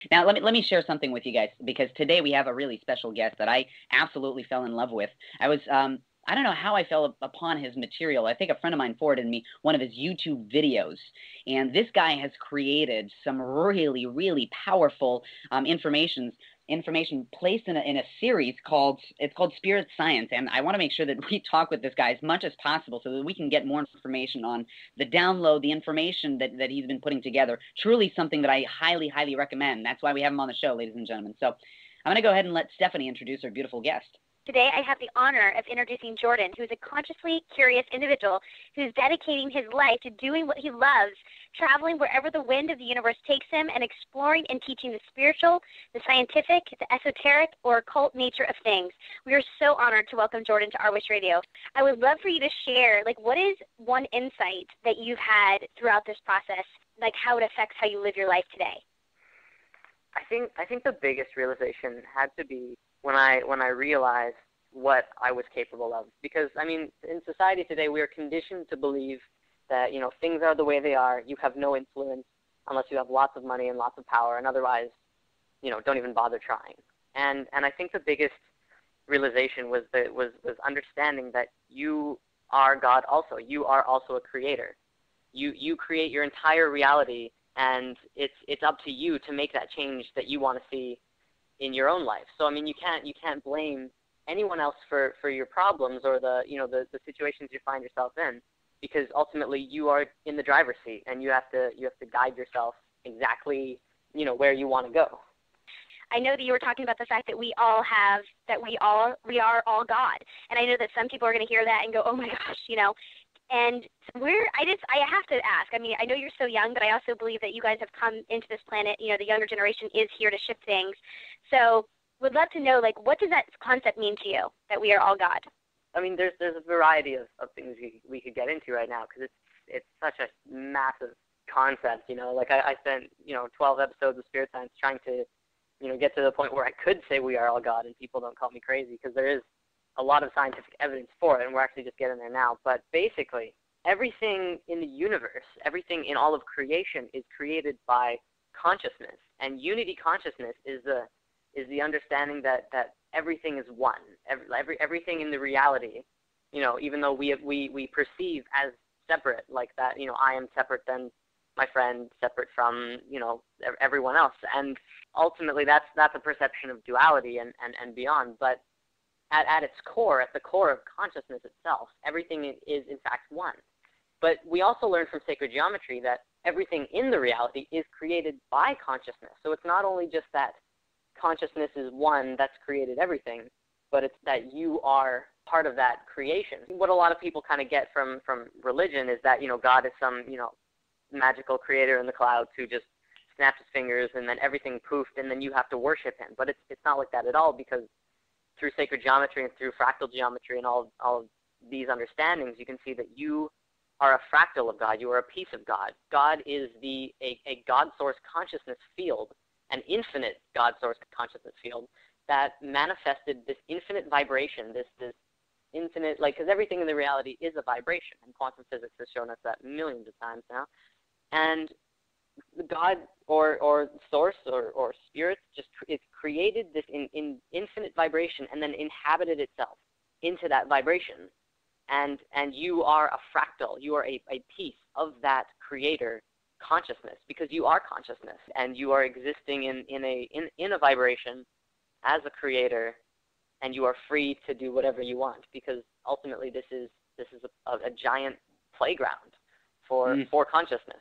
Now, let me share something with you guys, because today we have a really special guest that I absolutely fell in love with. I don't know how I fell upon his material. I think a friend of mine forwarded me one of his YouTube videos, and this guy has created some really, really powerful information placed in a series called Spirit Science, and I want to make sure that we talk with this guy as much as possible so that we can get more information on the download, the information that he's been putting together. Truly something that I highly, highly recommend. That's why we have him on the show, ladies and gentlemen. So I'm going to go ahead and let Stephanie introduce our beautiful guest. Today, I have the honor of introducing Jordan, who is a consciously curious individual who's dedicating his life to doing what he loves, traveling wherever the wind of the universe takes him, and exploring and teaching the spiritual, the scientific, the esoteric, or occult nature of things. We are so honored to welcome Jordan to Our Wish Radio. I would love for you to share, what is one insight that you've had throughout this process, how it affects how you live your life today? I think the biggest realization had to be when I realized what I was capable of. Because, in society today, we are conditioned to believe that, things are the way they are. You have no influence unless you have lots of money and lots of power, and otherwise, don't even bother trying. And I think the biggest realization was understanding that you are God also. You are also a creator. You create your entire reality, and it's up to you to make that change that you want to see in your own life. So you can't blame anyone else for your problems or the situations you find yourself in, because ultimately you are in the driver's seat and you have to guide yourself exactly where you want to go. I know that you were talking about the fact that we are all God, and I know that some people are going to hear that and go, oh my gosh, And I have to ask, I know you're so young, but I also believe that you guys have come into this planet, the younger generation is here to shift things. So would love to know, what does that concept mean to you, that we are all God? There's a variety of things we could get into right now, because it's such a massive concept, I spent, 12 episodes of Spirit Science trying to, get to the point where I could say we are all God and people don't call me crazy, because there is a lot of scientific evidence for it, and we're actually just getting there now. But basically, everything in the universe, everything in all of creation is created by consciousness. And unity consciousness is the understanding that everything is one. Everything in the reality, even though we perceive as separate, like that, I am separate than my friend, separate from, everyone else. And ultimately, that's a perception of duality and beyond. But at its core, at the core of consciousness itself, everything is in fact one. But we also learn from sacred geometry that everything in the reality is created by consciousness. So it's not only just that consciousness is one that's created everything, but it's that you are part of that creation. What a lot of people kind of get from religion is that, God is some, magical creator in the clouds who just snaps his fingers and then everything poofed and then you have to worship him. But it's not like that at all, because through sacred geometry and through fractal geometry and all of these understandings, you can see that you are a fractal of God. You are a piece of God. God is a God source consciousness field, an infinite God source consciousness field that manifested this infinite vibration, this infinite, because everything in the reality is a vibration, and quantum physics has shown us that millions of times now. And God or source or spirit it created this in infinite vibration and then inhabited itself into that vibration. And you are a fractal. You are a piece of that creator consciousness, because you are consciousness and you are existing in a vibration as a creator, and you are free to do whatever you want, because ultimately this is a giant playground for consciousness.